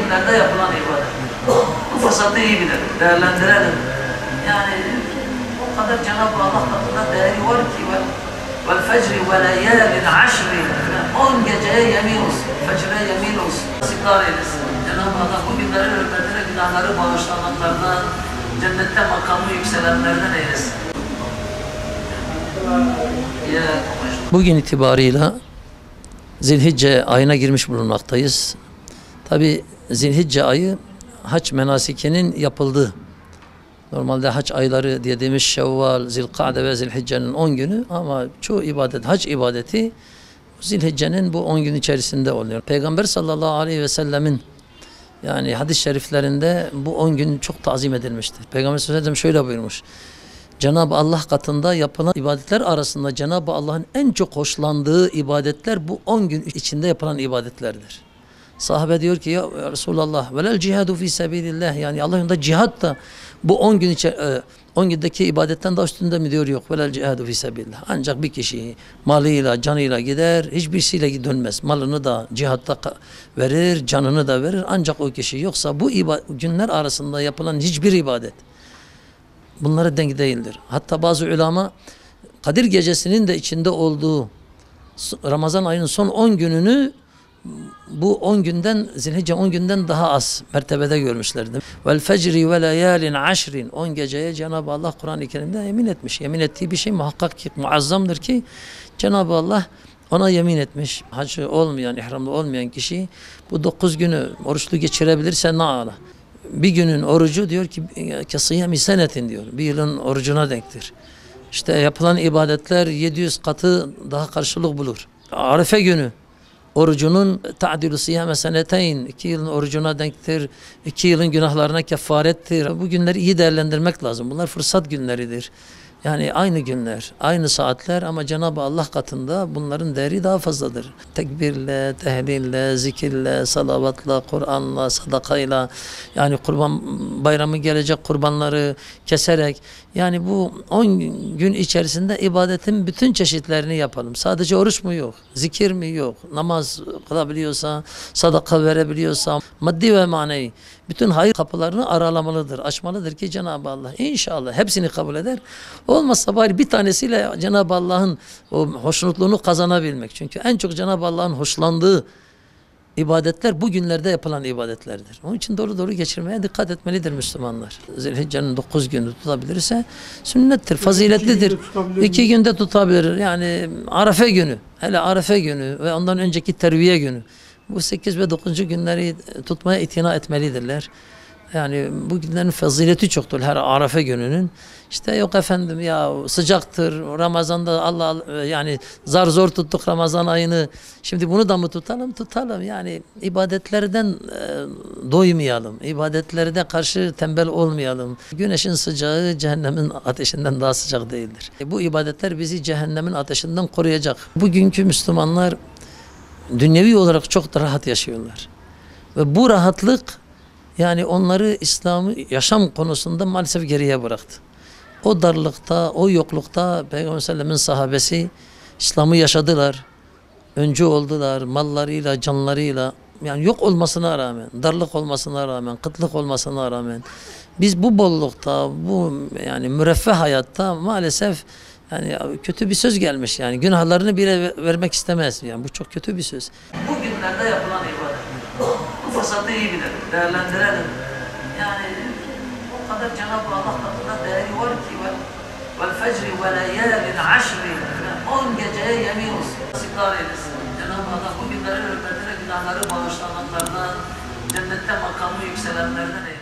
günlerde yapılan ibadet. Bu fırsatı iyi bilelim, değerlendirelim. Yani o kadar Cenab-ı Allah katında değeri var ki vel fecri ve leyalin aşri 10 geceye yemin olsun, fecre yemin olsun. Nasipler eylesin. Cenab-ı Allah bu günleri hürmetine günahları bağışlananlardan, cennette makamı yükselenlerden eylesin. Bugün itibarıyla Zilhicce ayına girmiş bulunmaktayız. Tabi Zilhicce ayı hac menasikinin yapıldığı. Normalde hac ayları dediğimiz Şevval, Zilkade ve Zilhicce'nin 10 günü ama çoğu ibadet, hac ibadeti Zilhicce'nin bu 10 gün içerisinde oluyor. Peygamber sallallahu aleyhi ve sellemin yani hadis-i şeriflerinde bu 10 gün çok tazim edilmiştir. Peygamber sallallahu aleyhi ve sellem şöyle buyurmuş. Cenab-ı Allah katında yapılan ibadetler arasında Cenab-ı Allah'ın en çok hoşlandığı ibadetler bu 10 gün içinde yapılan ibadetlerdir. Sahabe diyor ki ya Resulallah velel cihadu fi sebilillah, yani Allah yolunda cihat da bu 10 gün 10 gündeki ibadetten daha üstünde mi diyor, yok. Velel cihadu fi sebilillah. Ancak bir kişi malıyla, canıyla gider, hiçbirisiyle dönmez. Malını da cihatta verir, canını da verir. Ancak o kişi, yoksa bu günler arasında yapılan hiçbir ibadet bunlara denk değildir. Hatta bazı ulema Kadir gecesinin de içinde olduğu Ramazan ayının son 10 gününü bu 10 günden, Zilhicce 10 günden daha az mertebede görmüşlerdi. Vel fecri ve leyalin aşrin 10 geceye Cenab-ı Allah Kur'an-ı Kerim'de yemin etmiş. Yemin ettiği bir şey muhakkak ki muazzamdır ki Cenab-ı Allah ona yemin etmiş. Hacı olmayan, ihramlı olmayan kişi bu 9 günü oruçlu geçirebilirse ne ala. Bir günün orucu diyor ki kesiyemi senetin diyor. Bir yılın orucuna denktir. İşte yapılan ibadetler 700 katı daha karşılık bulur. Arife günü orucunun ta'dilu siyame seneteyn 2 yılın orucuna denktir. 2 yılın günahlarına kefarettir. Bu günleri iyi değerlendirmek lazım. Bunlar fırsat günleridir. Yani aynı günler, aynı saatler ama Cenab-ı Allah katında bunların değeri daha fazladır. Tekbirle, tehlille, zikirle, salavatla, Kur'an'la, sadakayla, yani kurban bayramı gelecek kurbanları keserek, yani bu 10 gün içerisinde ibadetin bütün çeşitlerini yapalım. Sadece oruç mu yok, zikir mi yok, namaz kılabiliyorsa, sadaka verebiliyorsa, maddi ve manevi bütün hayır kapılarını aralamalıdır, açmalıdır ki Cenab-ı Allah inşallah hepsini kabul eder. Olmazsa bari bir tanesiyle Cenab-ı Allah'ın o hoşnutluğunu kazanabilmek. Çünkü en çok Cenab-ı Allah'ın hoşlandığı ibadetler bu günlerde yapılan ibadetlerdir. Onun için doğru geçirmeye dikkat etmelidir Müslümanlar. Zilhicce'nin 9 günü tutabilirse sünnettir, faziletlidir. 2 günde tutabilir. Yani Arefe günü, hele Arefe günü ve ondan önceki terviye günü. Bu 8 ve 9. günleri tutmaya itina etmelidirler. Yani bu günlerin fazileti çoktur her Arefe gününün. İşte yok efendim ya sıcaktır Ramazan'da Allah yani zar zor tuttuk Ramazan ayını. Şimdi bunu da mı tutalım? Tutalım. Yani ibadetlerden doymayalım. İbadetlerde karşı tembel olmayalım. Güneşin sıcağı cehennemin ateşinden daha sıcak değildir. Bu ibadetler bizi cehennemin ateşinden koruyacak. Bugünkü Müslümanlar dünyevi olarak çok da rahat yaşıyorlar. Ve bu rahatlık yani onları İslam'ı yaşam konusunda maalesef geriye bıraktı. O darlıkta, o yoklukta Peygamber Sellem'in sahabesi İslam'ı yaşadılar. Öncü oldular mallarıyla, canlarıyla. Yani yok olmasına rağmen, darlık olmasına rağmen, kıtlık olmasına rağmen biz bu bollukta, bu yani müreffeh hayatta maalesef yani kötü bir söz gelmiş yani günahlarını bile vermek istemez. Yani bu çok kötü bir söz. Bu günlerde yapılan ibadet. Bu fırsatı iyi bilelim, değerlendirelim. Yani o kadar Cenab-ı Allah katında değeri var ki vel fecri ve leyalin aşri 10 geceye yemin olsun. Nasipler eylesin. Cenab-ı Allah bu günleri hürmetine günahları bağışlananlardan, cennette makamı yükselenlerden eylesin.